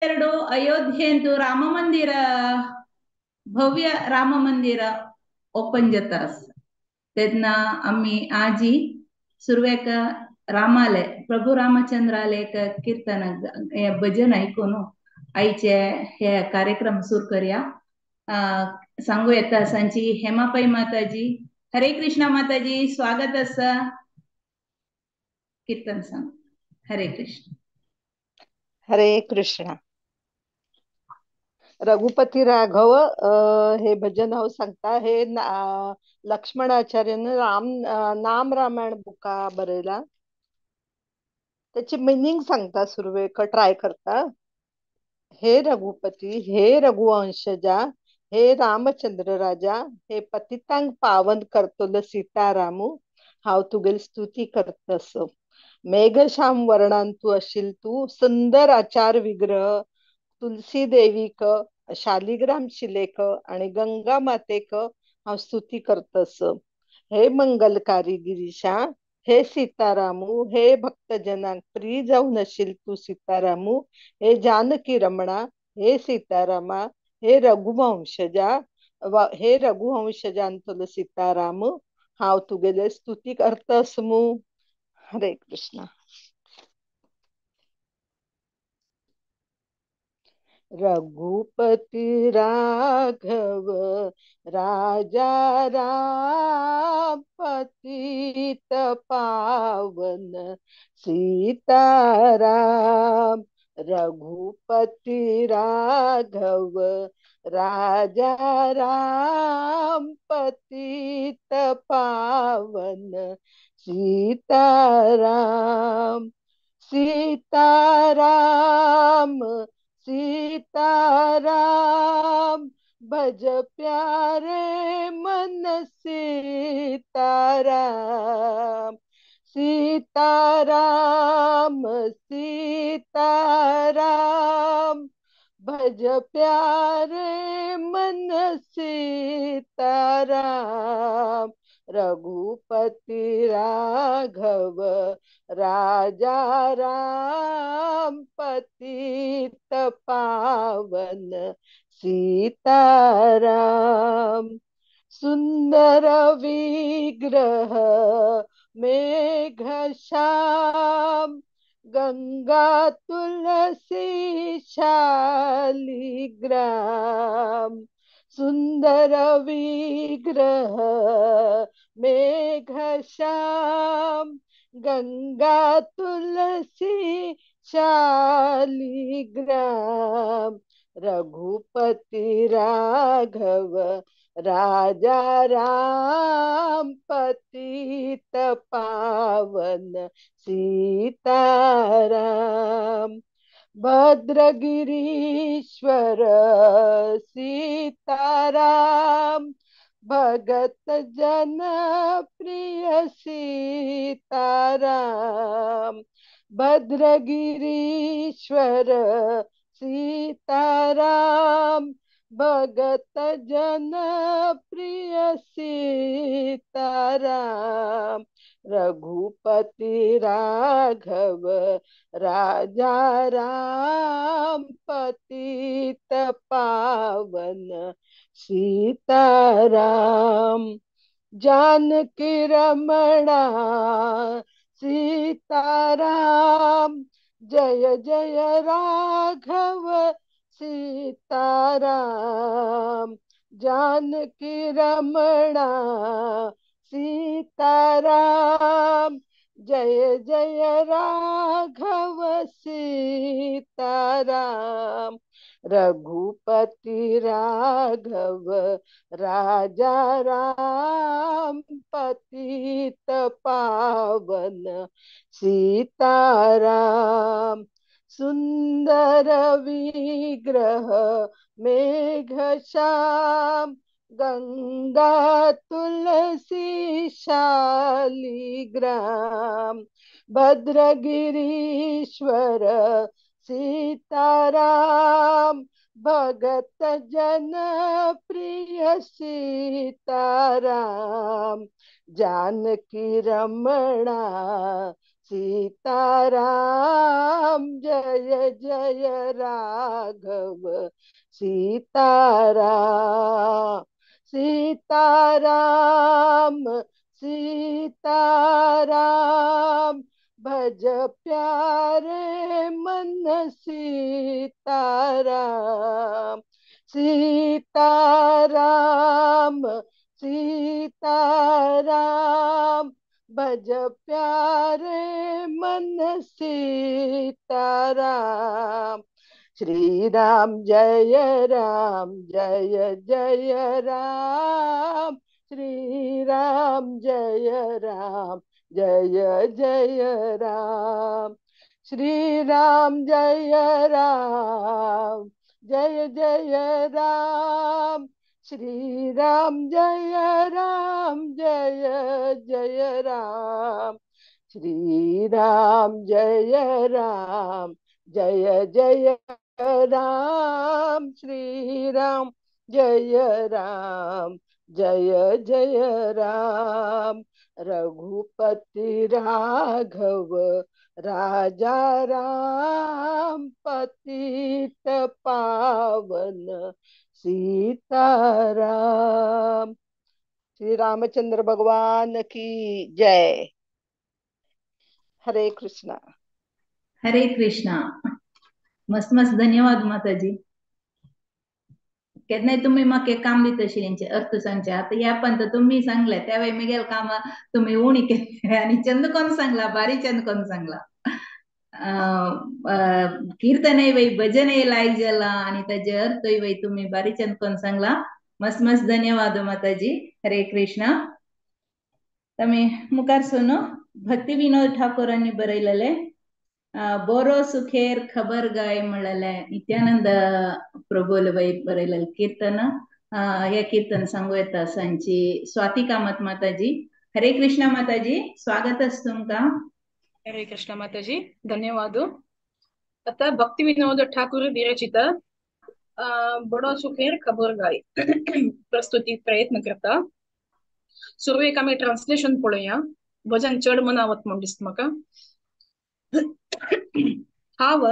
ಎರಡು अयोध्येंतू राम मंदिर भव्य राम मंदिर ओपन जाता आसा तेन्ना आमी आजी सुरवेक रामालय प्रभू रामचंद्रालय कीर्तन भजन ऐकून आईचे हे कार्यक्रम सुरू करूया. सांगू येता सांची हेमापै माताजी हरे कृष्णा माताजी स्वागत असा कीर्तन सांग. हरे कृष्ण. हरे कृष्णा. रघुपती राघव हे भजन हांव सांगता. हे लक्ष्मणाचार्यान नाम रामायण बुका बरयला. त्याची मिनिंग सांगता सुरवेक ट्राय करता. हे रघुपती, हे रघुवंशजा, हे रामचंद्र राजा, हे पतितांग पावन करतोल सीतारामू, हाव तुगेल स्तुती करतस. मेघश्याम वर्णान तू अशील तू, सुंदर आचार विग्रह, तुलसी देवीक, शालिग्राम शिलेक आणि गंगा मातेक हांव स्तुती करतस. हे मंगलकारी गिरीशा, हे सीतारामू, हे भक्तजनांक प्रिय जाऊन अशील तू सीतारामू, हे जानकी रमणा, हे सीतारामा, हे रघुवंशजा, हे रघुवंशजांतलो सीताराम, हांव तुगेले स्तुती करतस मू. हरे कृष्णा. रघुपति राघव राजा राम, पतित पावन सीताराम. रघुपति राघव राजा राम, पतित पावन सीताराम. सीताराम सीताराम, भज प्यारे मन सीताराम. सीताराम सीताराम, भज प्यारे मन सीताराम. रघुपति राघव राजा राम, पतित पावन सीताराम. सुंदर विग्रह मेघश्याम, गंगा तुलसी शालिग्राम. सुंदर विग्रह मेघश्याम, गंगा तुलसी शालिग्राम. रघुपति राघव राजा राम, पतित पावन सीताराम. भद्रगिरीश्वर सीताराम, भगत जन प्रिय सीताराम. भद्रगिरीश्वर सीताराम, भगत जन प्रिय सीताराम. रघुपति राघव राजा राम, पतित पावन सीताराम. जानकी रमणा सीताराम, जय जय राघव सीताराम. जानकी रमणा सीताराम, जय जय राघव सीताराम. रघुपति राघव राजा राम, पतित पावन सीताराम. सुंदर विग्रह मेघश्याम, गंगा तुलसी शालिग्राम. भद्रगिरीश्वर सीताराम, भगत जन प्रिय सीताराम. जानकी रमणा सीताराम जय जय राघव सीताराम सीताराम सीताराम भज प्यारे मन सीताराम सीताराम सीताराम भज प्यारे मन सीताराम श्री राम जय जय राम श्री राम जय जय राम श्री राम जय जय राम श्री राम जय जय राम श्री राम जय जय राम श्री राम जय जय राम रघुपति राघव राजा राम पतित पावन सीताराम श्री रामचंद्र भगवान की जय। हरे कृष्णा। हरे कृष्णा. मस्त मस्त धन्यवाद माताजी. केन्नाय तुम्ही म्हाका काम दिता आशिल्लींचे अर्थ सांगचे. आता ह्या पण तुम्ही सांगले त्यावेळी मिगेल काम तुम्ही उणी केले आणि चंद कोण सांगला बारी चंद कोण सांगला. कीर्तन वै भजन लाई जाला आणि त्याचे अर्थ वै तुम्ही बारी चंद कोण सांगला. मस्त मस्त धन्यवाद माताजी. हरे कृष्णा. तमी मुखार सुनो. भक्ती विनोद ठाकूरांनी बरयलेले बरो सुखेर खबर गाय म्हणलेले नित्यानंद प्रभूल वै बरयलेले कीर्तन. हे कीर्तन सांगू येता सांची स्वाती कामत माताजी. हरे कृष्णा माताजी. स्वागत अस तुमका. हरे कृष्ण माताजी. धन्यवाद. आता भक्ती विनोद ठाकूर विरचित बडो सुखेर खबर गाय प्रस्तुती प्रयत्न करता. सुरवेक आम्ही ट्रान्सलेशन पळोवया. भजन चड मनावत म्हण दिसता म्हाका. हांव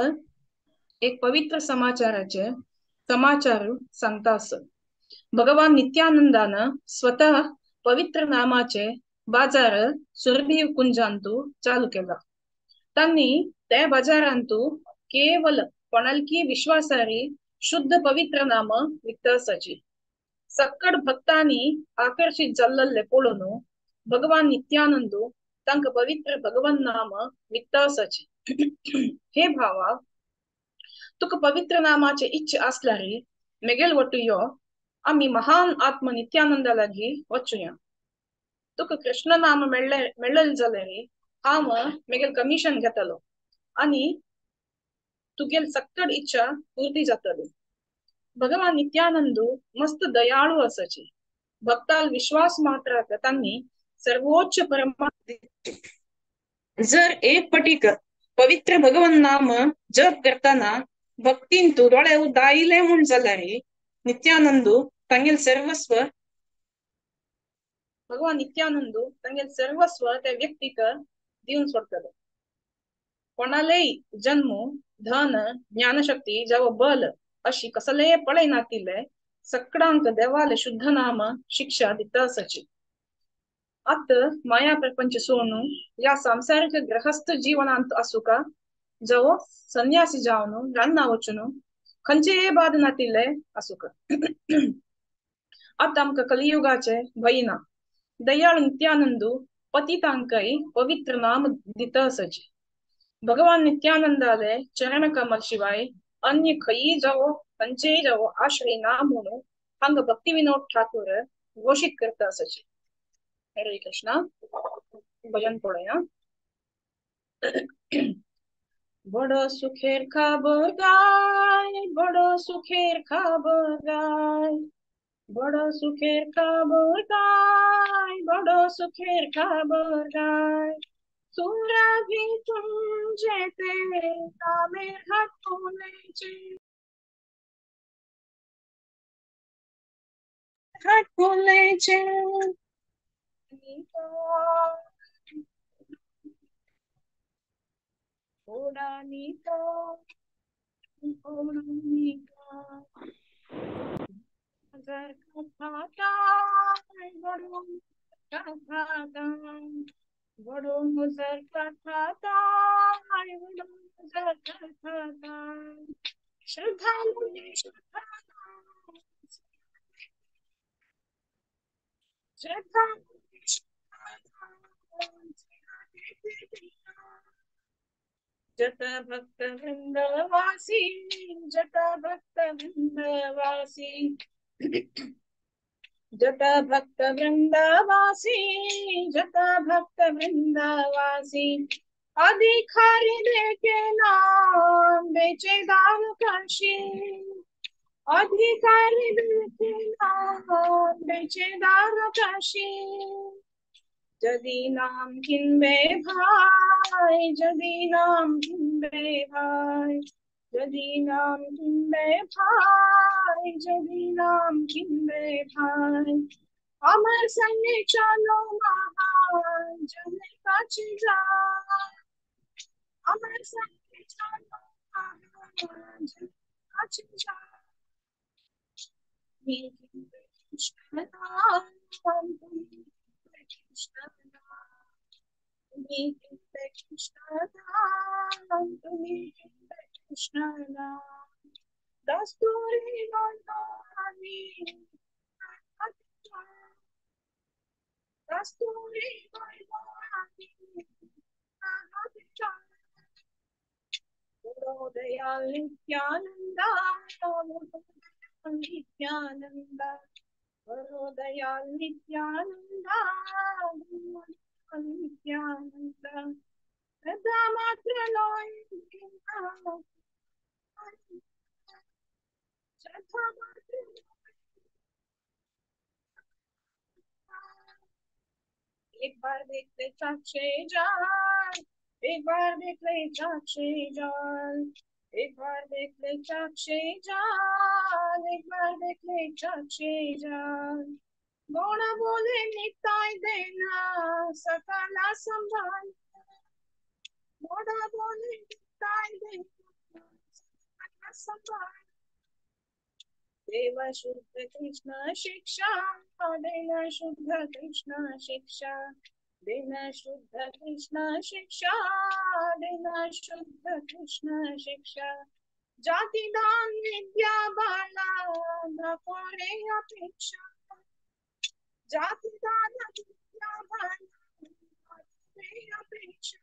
एक पवित्र समाचार सांगता आस. भगवान नित्यानंदान स्वतः पवित्र नामाचे बाजार सुरभीव कुंजांतू चालू केला. त्यांनी त्या बाजारांतू केवल कोणालकी विश्वासारी शुद्ध पवित्र नाम विकतासाची. सक्कड भक्तांनी आकर्षित जाल्ले पळोवन भगवान नित्यानंदू तांका पवित्र भगवान नाम विकतासाची. हे भावा, तुका पवित्र नामाचे इच्छा असल्यारी मेगेल वटू यो आम्ही महान आत्म नित्यानंदा लागी वचूया. तुका कृष्ण नाम मेळ्ळेल जाल्यारी हांव मेगेल कमिशन घेतलो आणि तुगेल सक्कड इच्छा पूर्ती जातली. भगवान नित्यानंदू मस्त दयाळू असाची. भक्ताल विश्वास मात्र त्यांनी सर्वोच्च परमात्मा. जर एक पटीक पवित्र भगवान नाम जप करताना भक्तीन तू डोळे दायले म्हण जाल्यारी नित्यानंदू तांगेल सर्वस्व भगवान नित्यानंदू तांगेल सर्वस्व त्या व्यक्तीक दिवन सोडतलो. कोणालेय जन्म धन ज्ञानशक्ती जाव बल अशी कसले पळय नातिले सक्कडांक देवाले शुद्ध नाम शिक्षा दिता असाची. आत माया प्रपंच सोडून या सांसारिक ग्रहस्थ जीवनांत असू का जाव संन्यासी जावन रान्ना वचून खंचे बाद नातिले असू का. आता आमका कलियुगाचे भयना दयाळू नित्यानंदू पतितांकय पवित्र नाम दिता असाची. भगवान नित्यानंदाले चरण कमल शिवाय अन्य खई जावो खंचे जावो आश्रय ना म्हणून हांग भक्ती विनोद ठाकूर घोषित करता असाची. हरे कृष्णा. भजन पळोवया. बडो सुखेर खबर गाय बडो सुखेर खबर गाय बडो सुखेर खबर गाय बडो सुखेर खबर गाय सुरभि कुंजेते नामेर हात बोलायचे. ओढानिका ओढानिका जर कथा घडून कथा घडून जर कथा घडून जर कथा श्रद्धांजली जटा भक्त वृंदवासी जटा भक्त वृंदवासी जटा भक्त वृंदवासी जटा भक्त वृंदवासी अधिकारी देखे नाम बेचे दान काशी अधिकारी देखे नाम बेचे दान काशी जदि नाम किनबे भाई जदि नाम किनबे भाई जदि नाम किनबे भाई जदि नाम किनबे भाई আমার সঙ্গে চলো মহান জনের কাছে যাই আমার সঙ্গে চলো মহান জনের কাছে যাই दस्तूरी गोलामी दस्तूरी गोलामी दयाल नित्यानंदा नित्यानंदा दयाल नित्यानंदा नित्यानंदा सदा मात्र लोय सदा मात्र एक बार देख ले चाचे जान एक बार देख ले चाचे जान एक बार देख ले चाचे जान एक बार देख ले चाचे जान गौण बोले निताय देना सकला संभाल गौण बोले निताय देना सकला संभाल देव शुद्ध कृष्ण शिक्षा देना शुद्ध कृष्ण शिक्षा देना शुद्ध कृष्ण शिक्षा देना शुद्ध कृष्ण शिक्षा जाति दान विद्या बाला नको रे अपेक्षा जाति दान विद्या बाला नको रे अपेक्षा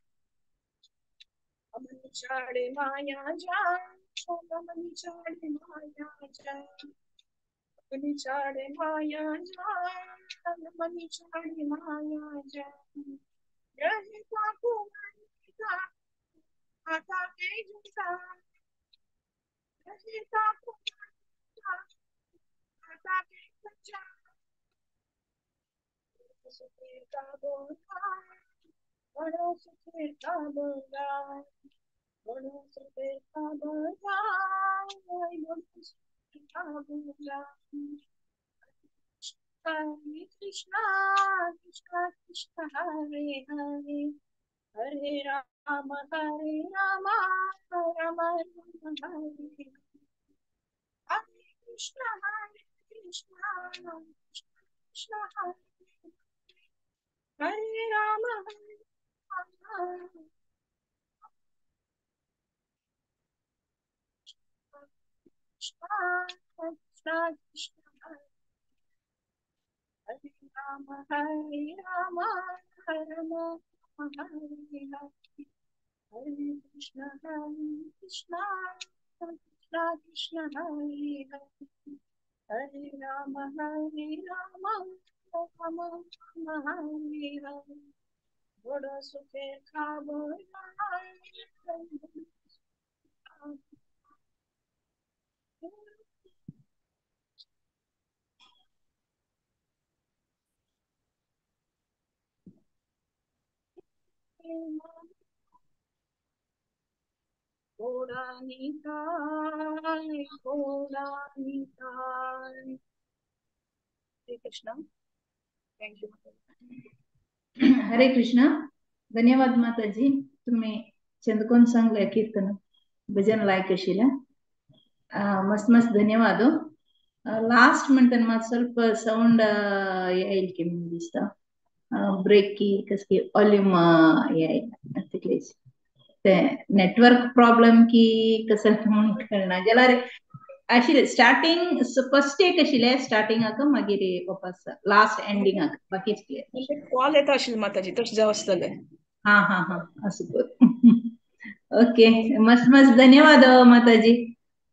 अमन चाड़े माया जान अमन चाड़े माया जान मनी चाड़े माया जान मनी चाड़े माया जान रहे काकू का आता के जुटा रहे काकू का आता के बच्चा सुखी का बोला बड़ो सुखी का बोला बड़ो सुखी का बोला बड़ो सुखी का बोला Hare Krishna, Krishna Krishna, Hare Hare, Hare Rama, Hare Rama, Rama Rama, Hare Hare. Hare Krishna, Krishna Krishna, Hare Hare Rama, Hare Rama, Krishna Krishna Krishna, Hare Rama, Hare Rama, Rama Rama, Hare Hare. Hare Krishna, Krishna Krishna, Hare Hare. Hare Rama, Hare Rama, Rama Rama, Hare Hare. बड़ा सुखे खाबो घोड़ा निकाल घोड़ा निकाल. Hare Krishna. Thank you. Hare Krishna. धन्यवाद माताजी, तुम्ही चंदकोन सांगले कीर्तन भजन लायक आशिल्लें मस्त मस्त धन्यवाद लास्ट म्हणटना मात ಸ್ವಲ್ಪ सौंड येईल की म्हणून दिसता ब्रेक की कसकी वॉल्यूम येयला तितलेच ते नेटवर्क प्रॉब्लम की कसं म्हणून कळना जाल्यार आशिल्लें स्टार्टिंग फर्स्ट एक आशिल्लें स्टार्टिंगाक मागीर वापस लास्ट एंडिंगाक बाकीच क्लियर कॉल येता आशिल्लो माताजी तशें जाव आसतलें हाँ हाँ हाँ असं कर ओके मस्त मस्त धन्यवाद माताजी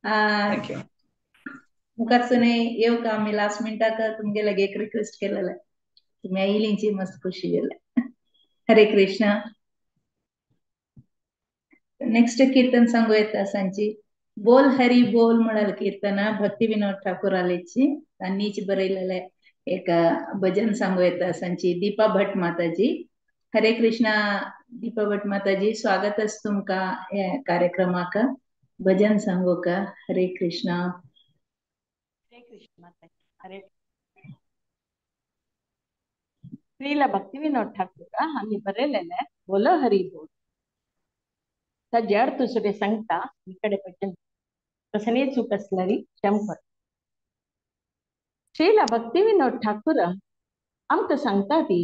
थँक्यू मुखारसोने येऊ का आम्ही लास्ट मिनिटाक तुमगे लगे एक रिक्वेस्ट केलेलं तुम्ही येयलींची मस्त खुशी जाल्या हरे कृष्ण नेक्स्ट कीर्तन सांगू येता सांची बोल हरी बोल म्हणाल कीर्तना भक्ती विनोद ठाकूर आलेची त्यांनीच बरयलेले एक भजन सांगू येता सांची दीपा भट माताजी हरे कृष्णा दीपा भट माताजी स्वागत अस तुमका या कार्यक्रमाक भजन सांगू का हरे कृष्णा हरे कृष्ण माताजी हरे श्रीला भक्तिविनोद ठाकूर आम्ही बरयलेले बोल हरी बोल जड दुसरे सांगता इकडे भजन कसने चूक असणारी शंभर श्रीला भक्तिविनोद ठाकूर आमकां सांगता ती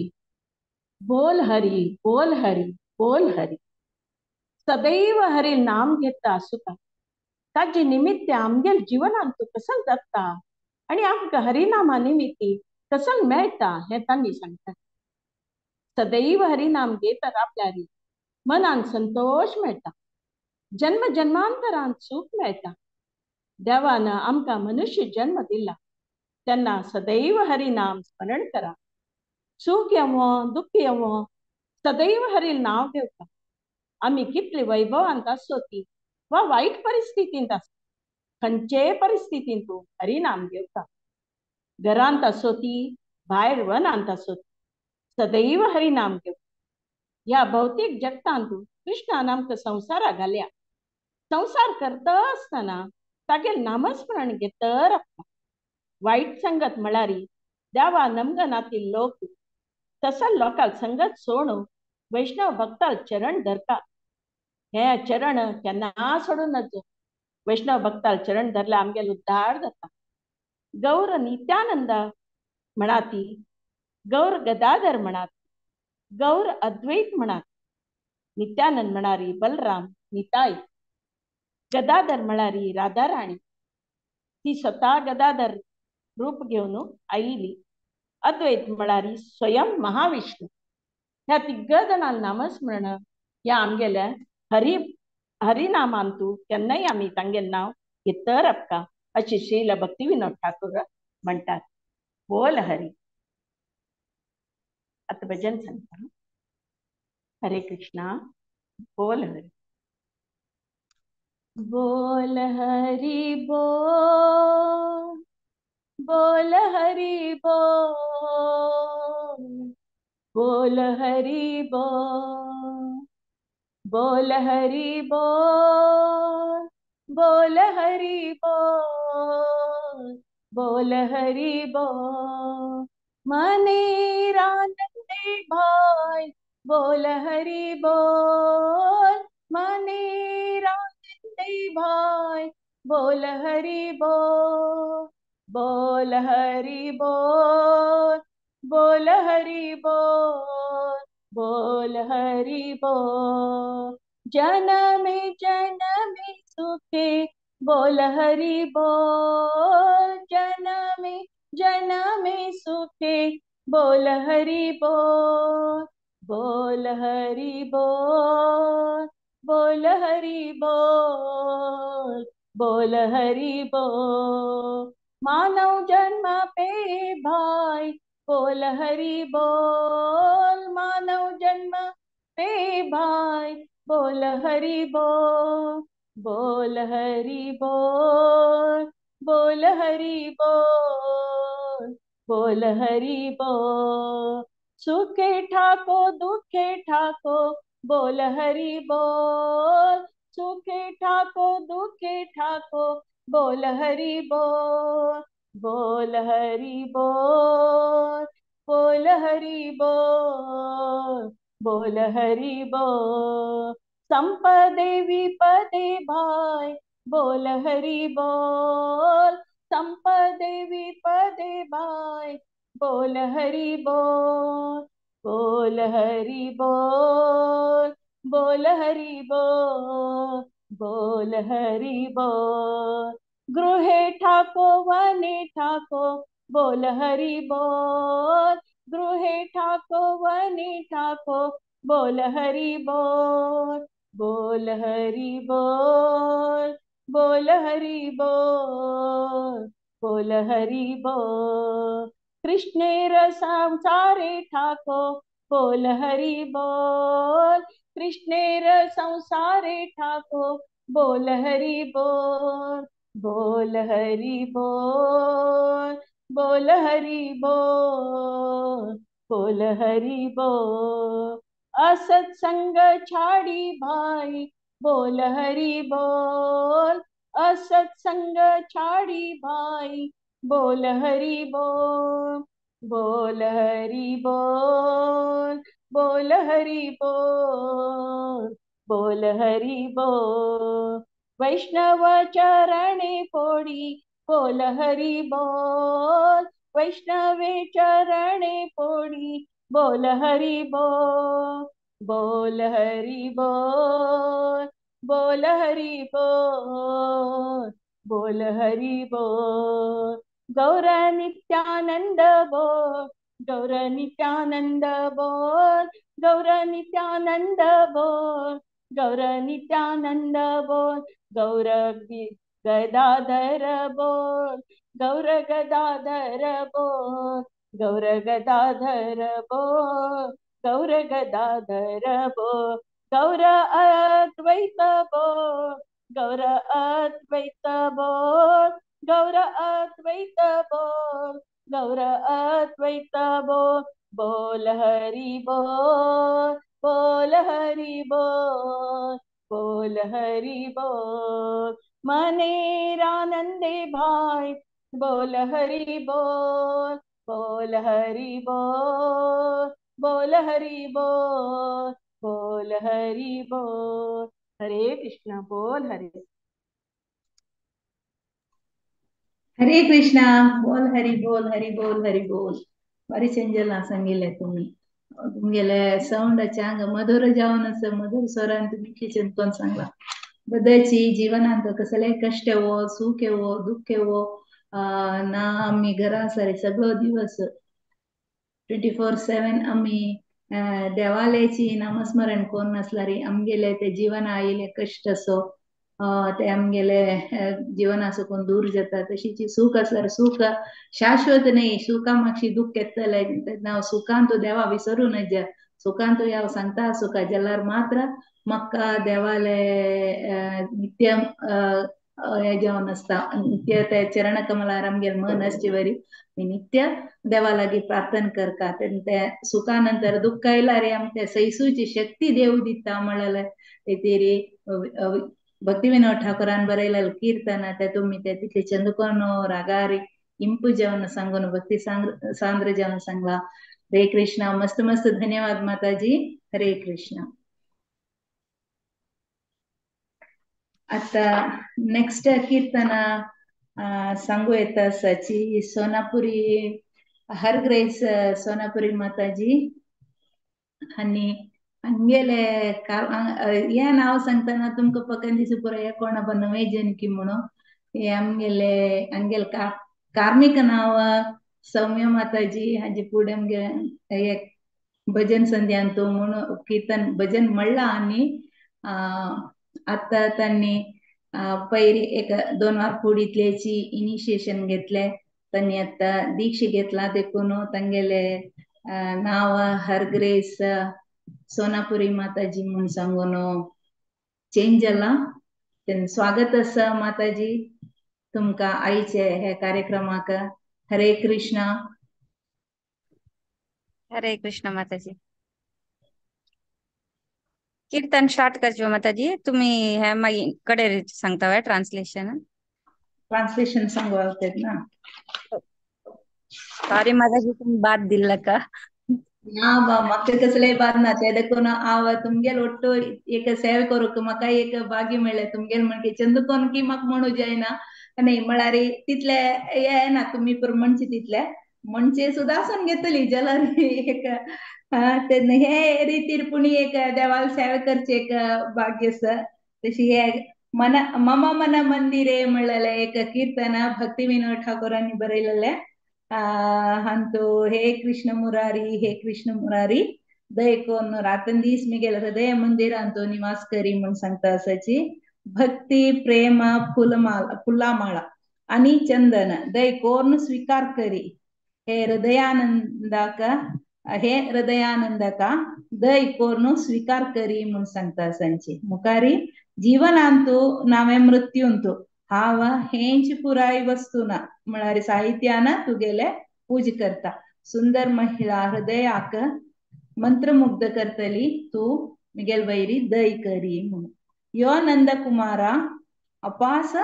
बोल हरी बोल हरी बोल हरी सदैव हरी नाम घेता आसुता ताजे निमित्त आमगेर जिवनांत तूं कसं जगता आणि आमकां हरिनामा निमित्ती कसं मेळटा हें तांणी सांगता सदैव हरिनाम घेतात आपल्यारी मनान संतोष मेळटा जन्म जन्मांतरांत सुख मेळटा देवान आमकां मनुष्य जन्म दिला तेन्ना सदैव हरिनाम स्मरण करा सुख येवो दुःख येवो सदैव हरी नाव घेवता आम्ही कितले वैभवांत आसो ती वा वाईट परिस्थितींत आसो खंयचे परिस्थितींत तूं हरिनाम घेवता घरांत आसो ती भायर वनांत आसो ती सदैव हरिनाम घेवता ह्या भौतीक जगतांत कृष्णान आमकां संवसारा घाल्या संसार करता आसतना तागेर नामस्मरण घेत रावता वाईट संगत म्हळ्यार देवा नमगनातील लोक तसा लोकांक संगत सोडून वैष्णव भक्ताल चरण धरता हे चरण केन्ना सोडून नजो वैष्णव भक्ताल चरण धरल्या आमगेलो उद्धार जाता गौर नित्यानंद म्हणाती गौर गदाधर म्हणाती गौर अद्वैत म्हणाती नित्यानंद म्हणारी बलराम निताई गदाधर म्हणारी राधा राणी ती स्वतः गदाधर रूप घेऊन आईली अद्वैत म्हणारी स्वयं महाविष्णू ह्या तिघ जणांना नामस्मरण या आमगेल्या हरिनामांतू केन्नाय आम्ही तांगेल नाव घेत रावता अशी श्रील भक्तिविनोद ठाकूर म्हणतात बोल हरी आता भजन सांगता हरे कृष्णा बोल हरी बोल हरी बोल बोल हरी बोल बोल हरी बोल बोल हरी बोल बोल हरी बोल बोल हरी बोल मने रानंदे भाई बोल हरी बोल मने रानंदे भाई बोल हरी बोल बोल हरी बोल बोल हरी बोल बोल हरी बोल जनमे जनमे सुखे बोल हरी बोल जनमे जनमे सुखे बोल हरी बोल बोल हरी बोल बोल हरी बोल बोल हरी बोल मानव जन्म पे भाई बोल हरी बोल मानव जन्म पे भाई बोल हरी बोल बोल हरी बोल बोल हरी बोल बोल हरी बोल सुखे ठाको दुखे ठाको बोल हरी बोल सुखे ठाको दुखे ठाको बोल हरी बोल बोल हरी बोल बोल हरी बोल बोल हरी बोल संपदे विपदे भाई बोल हरि बोल, संपदे विपदे भाई बोल हरि बोल, बोल हरि बोल, बोल हरि बोल, बोल हरि बोल। गृहे ठाको वने ठाको बोल हरि बोल, गृहे ठाको वने ठाको बोल हरि बोल, बोल हरि बोल, बोल हरि बोल, बोल हरि बोल। कृष्णेर संसारे ठाको बोल हरि बोल, कृष्णेर संसारे ठाको बोल हरि बोल, बोल हरि बोल, बोल हरि बोल, बोल हरि बोल। असत संग छाड़ी भाई बोल हरि बोल, असत संग छाड़ी भाई बोल हरि बोल, बोल हरि बोल, बोल हरि बोल, बोल हरि बोल। वैष्णव चरणे पोड़ी बोल हरि बोल, वैष्णवे चरणे पोड़ी बोल हरि बोल, बोल हरि बोल, बोल हरि बोल, बोल हरि बोल। गौर नित्यानंद बोल, गौर नित्यानंद बोल, गौर नित्यानंद बोल, गौर नित्यानंद बोल। गौर गदाधर बोल, गौर गदाधर बोल, गौर गदाधर बोल, गौर गदाधर बोल। गौर अद्वैत बोल, गौर अद्वैत बोल, गौर अद्वैत बोल, गौर अद्वैत बोल। बोल हरि बोल, बोल हरि बोल, बोल हरि बोल। मनेरानंदे भाई बोल हरि बोल, बोल हरि बोल, बोल हरि बोल, बोल हरि बोल। हरे कृष्णा बोल हरे। हरे कृष्णा बोल हरी बोल हरी बोल हरी बोल. बरी चेंजला सांगितले तुम्ही. तुमगेले साऊंड चांग मधुर जावन असं मधुर स्वरान तुम्ही किचन पण सांगला. बदलची जीवनांत कसले कष्ट हो सुख हो दुःख हो ना आम्ही घरा सारे सगळं दिवस 24/7 आम्ही देवालयाची नामस्मरण कोण नसलारी आमगेले ते जीवन आईले कष्ट असो ते आमगेले जीवन असो कोण दूर जाता तशीची सुख असल्यार सुख शाश्वत नाही सुखा मागशी दुःख येतले नाव सुखांत देवा विसरू नये सुखांत याव सांगता सुखा जल्लार मात्र मक्का देवाले नित्य जावन असता नित्य ते चरण कमलार आमगेल मन असचे वरी नित्य देवा लागी प्रार्थना करता ते सुखानंतर दुःख येयला रे आमच्या सैसूची शक्ती देव दिता म्हळाले तेरी भक्तिविनोद ठाकरान बरयलेलं कीर्तन ते तुम्ही ते तिथले चंदकोनो रागारी इंपू जेवण सांगून भक्ती सांद्र जेवण सांगला. हरे कृष्णा मस्त मस्त धन्यवाद माताजी. हरे कृष्णा. आता नेक्स्ट कीर्तन सांगू येता सची सोनापुरी हर ग्रेस सोनापुरी माताजी आणि अंगेले या नाव सांगताना तुमका पकन दिसू पुरा या कोणा बनवे जनकी म्हणून हे आमगेले अंगेल कार्मिक नाव सौम्य माताजी हाजी पुढे एक भजन संध्यांतो म्हणून कीर्तन भजन म्हणला आणि आता त्यांनी पैरी एक 2 वार पुढीतल्याची इनिशिएशन घेतले त्यांनी आता दीक्षे घेतला देखून तांगेले नाव हरग्रेस सोनापुरी माताजी म्हणून सांगून चेंज जाला. स्वागत असा माताजी तुमका आईचे हे कार्यक्रमाक. हरे कृष्णा. हरे कृष्ण माताजी. कीर्तन स्टार्ट करजो माताजी. तुम्ही हे मागी कडे सांगता ट्रान्सलेशन सांगू ना. सॉरी माताजी तुम्ही बाद दिल का म्हाका कसले बाद ना ते देखून हांव तुमगेल ओट्टो एक सेवे करूंक म्हाका एक भाग्य मेळ्ळें तुमगेल म्हणके चंद कोन की म्हाका म्हणू जायना न्ही म्हळ्यार तितले हे ना तुमी पुरो म्हणचे तितले म्हणचे सुद्दां आसून घेतली जाल्यार एक हे रितीर पुणी एक देवाल सेवे करचे एक भाग्य आसा तशी हे मन मम मन मंदिरे म्हणलेले एक कीर्तन भक्ती विनोद ठाकोरांनी बरयलेले हंतु हे कृष्ण मुरारी दय कोन रातन दीस मिगेल हृदय मंदिर अंतो निवास करी म्हण सांगता असाची भक्ती प्रेम फुलामाळा आणि चंदन दय कोन स्वीकार करी हे हृदयानंदाका दय कोन स्वीकार करी म्हण सांगता सांची मुखारी जीवनांतू नावे मृत्यूंतू हाव हेंच पुराय वस्तू ना म्हळ्यार साहित्यान तुगेले पूज करता सुंदर महिला हृदयाक मंत्रमुग्ध करतली तू मिगेल वैरी दय करी म्हणून यो नंदकुमारा अपास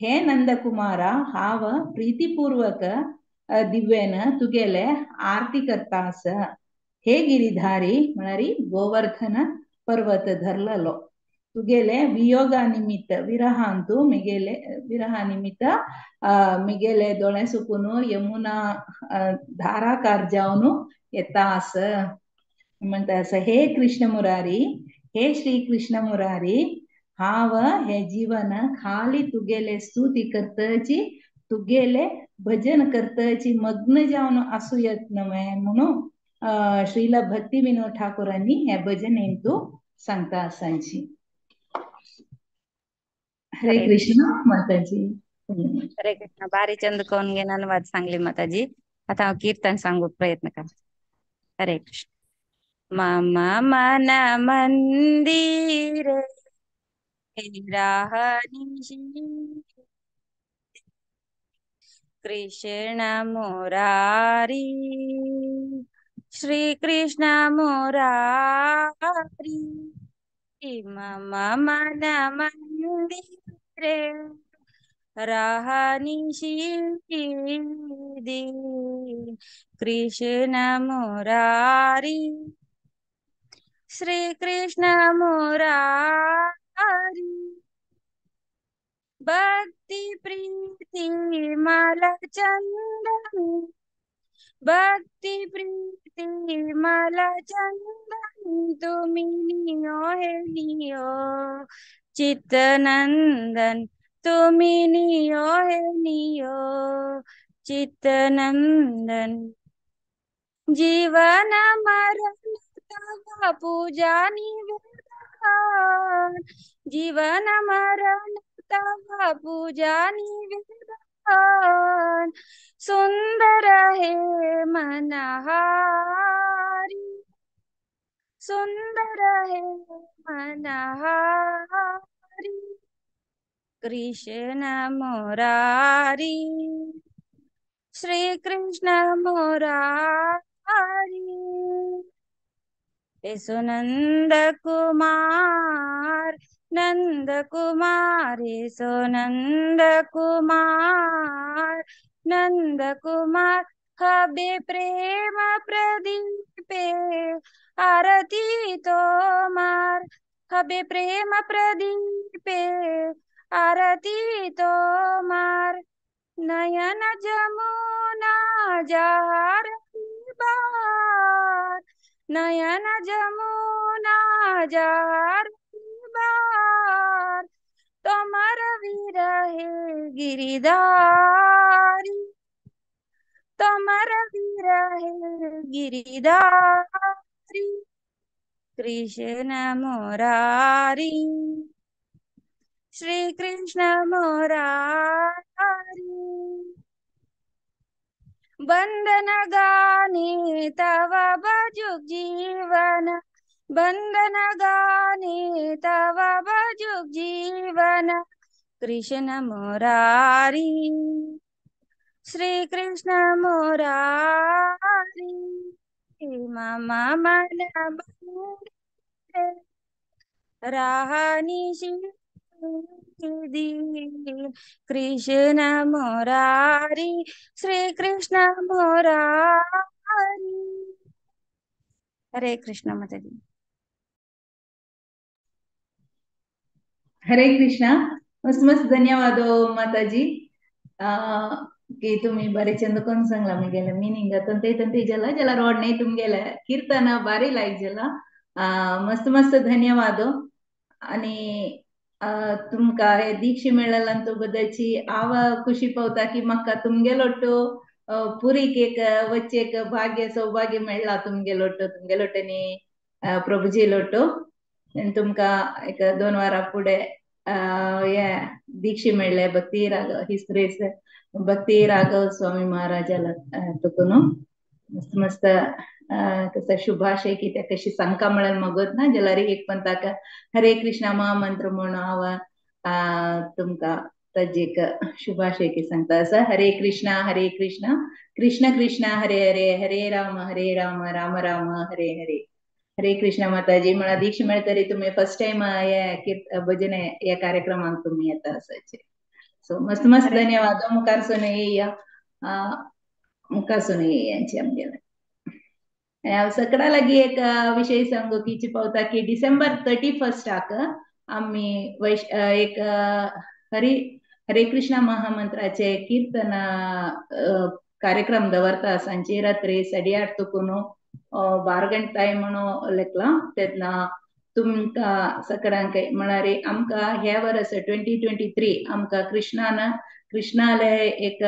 हे नंदकुमारा हाव प्रीतीपूर्वक दिव्येन तुगेले आरती करता आस हे गिरीधारी म्हळ्यार गोवर्धन पर्वत धरलेलो तुगेले वियोगा निमित्त विरहांतू विरहा निमित्त मिगेले दोळे सुकून यमुना धाराकार जावन येता आस म्हणता आस हे कृष्ण मुरारी हे श्री कृष्ण मुरारी हाव हे जीवन खाली तुगेले स्तुती करतची तुगेले भजन करतची मग्न जावन आसू येत नवे म्हणून श्रीला भक्ती विनोद ठाकोरांनी हे भजन हेंतू सांगता आसांची हरे हरे कृष्ण माताजी हरे कृष्ण बारी चंद कोण गे धन्यवाद सांगली माताजी आता हांव कीर्तन सांगूक प्रयत्न करता हरे कृष्ण मम मन मंदिर राहनी कृष्ण मुरारी श्री कृष्ण मुरारी मम मन मंदिरे राहनी दी कृष्ण मुरारी श्री कृष्ण मुरारी भक्ति प्रीति मल चंदन भक्ति प्रीति मल चंदन तुमी नियो हे नियो चित्तनंदन तुमी नियो हे नियो चित्तनंदन जीवन मरण तव पूजा निवेदन जीवन मरण तव पूजा निवेदन सुंदर हे मनहारी सुंदर हे मनहारी कृष्ण मुरारी श्री कृष्ण मुरारी यशोनंद कुमार नंद कुमार यशोनंद कुमार नंद कुमार हबे प्रेम प्रदीपे आरती तोमार हबे प्रेम प्रदीपे आरती तोमार नयन जमुना जार बार नयन जमुना जार बार तोमर विरहे गिरिधारी तोमर विरहे गिरिधारी कृष्ण मुरारी श्री कृष्ण मुरारी बंदन गाने तव बजुग जीवन बंदन गाने तव बजुग जीवन कृष्ण मुरारी श्री कृष्ण मुरारी मम मन राहनी कृष्ण मुरारी श्री कृष्ण मुरारी हरे कृष्ण माताजी. हरे कृष्णा. मस्त मस्त धन्यवाद माताजी की तुम्ही बरे चंद कोण सांगला मुगेला मीनिंग तंते तंते जला जला रोड नहीं तुमगेला कीर्तन बारी लायक जला मस्त मस्त धन्यवाद. आणि तुमका हे दीक्षे मेळ्ळांतू बद्दलची आव खुशी पावता की म्हाका तुमगेलोटो पुरीक एक वच्चेक भाग्य सौभाग्य मेळ्ळा तुमगेलोटनी प्रभुजी लोटो तुमका एक 2 वारा फुडे ये दीक्षे मेळ्ळे भक्ती राघव हिस्ट्रीस भक्ती राघव स्वामी महाराजाला तुकुनो मस्त मस्त कसा शुभाशय की त्या कशी सांगका म्हळेल मगत ना जलारी एक पण ताका हरे कृष्णा महामंत्र म्हणून आवा तुमका तजेक शुभाशय की सांगता असं हरे कृष्णा कृष्ण कृष्ण हरे हरे हरे राम राम राम हरे हरे. हरे कृष्ण माताजी. मला दीक्ष मेळतरी तुम्ही फर्स्ट टाइम या भजने या कार्यक्रमात तुम्ही येता असायचे. सो मस्त मस्त धन्यवाद. मुखार सोने यांची आमगेला सकड़ा लगी एक विषय सांगू की पावता की डिसेंबर 31 आम्ही एक हरे कृष्णा महामंत्राचे कीर्तन कार्यक्रम दवरता सांजे रात्री 8:30 तुकुन 12 गंटे म्हणून लेखला तेदना तुमका सकडांक म्हणारे आमका ह्या वर्स 2023 आमका कृष्णाले एक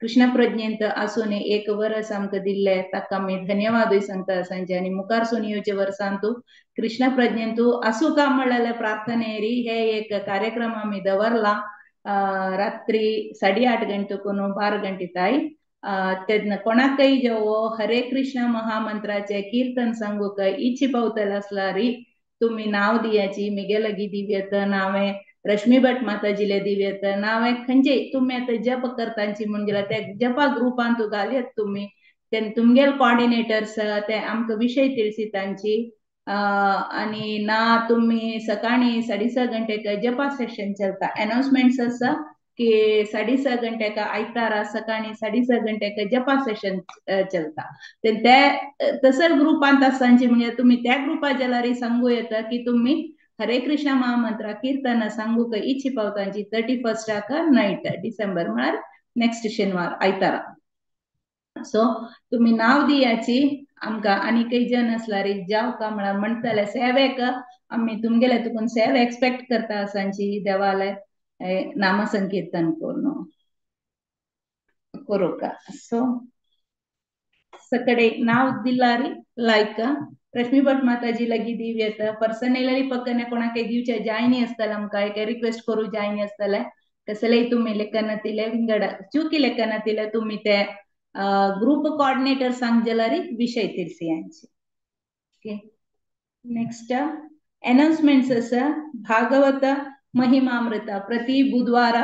कृष्ण प्रज्ञेंत असून एक वर्स आमकां दिल्ले ताका आमी धन्यवाद सांगता सांजे. आणि मुखार सून येवचे वर्सांतू कृष्ण प्रज्ञेंतू असू का म्हणलेले प्रार्थनेरी हे एक कार्यक्रम आम्ही दवरला रात्री 8:30 गंटेकून 12 गंटे ताई तेदना कोणाकय जेवो हरे कृष्ण महामंत्राचे कीर्तन सांगूक इच्छी पावतल असलारी तुम्ही नाव दियाची मिगे लगी दिव्यत नावे रश्मी भट माताजीले दिव्यत नावे खंजे तुम्ही आता जप करतांची म्हणजे त्या जपा ग्रुपान तू घालयत तुम्ही तुमगेल कोऑर्डिनेटर्स ते आमकां विषय ತಿಳಿಸಿ तांची आणि ना तुम्ही सकाळी 6:30 गंटेक जपा सेशन चलता अनाउंसमेंट्स आसा की 6:30 गंटेक आयतारा सकाळी 6:30 गंटेक जपा सेशन चलता ते तसर ग्रुपांत आसांची म्हणजे तुम्ही त्या ग्रुपा जलारी सांगू येता की तुम्ही हरे कृष्ण महामंत्र कीर्तन सांगूक इच्छी पावतांची 31 नाईट डिसेंबर म्हळ्यार नेक्स्ट शेनवार आयतारा. सो तुम्ही नाव दियाची आमका आणि काही जन असलारी जाव का म्हणताले सेवेक आम्ही तुमगेले तुकून सेव एक्सपेक्ट करता सांची देवालय नाम संकीर्तन करू का. सो सकड़े नाव दिलारी लायक रश्मी भट माताजी लगी दिव्यत पर्सनली पक्कने कोणाक दिवचे जायनी असतले आमकां एक रिक्वेस्ट करू जायनी असतले कसले तुम्ही लेखन तिले विंगड चुकी लेखन तिले तुम्ही ते ग्रुप कोऑर्डिनेटर सांग जलारी विषय तिरसी यांची. ओके नेक्स्ट अनाउंसमेंट्स असा भागवत महिमामृत प्रति बुधवार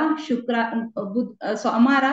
सोमवार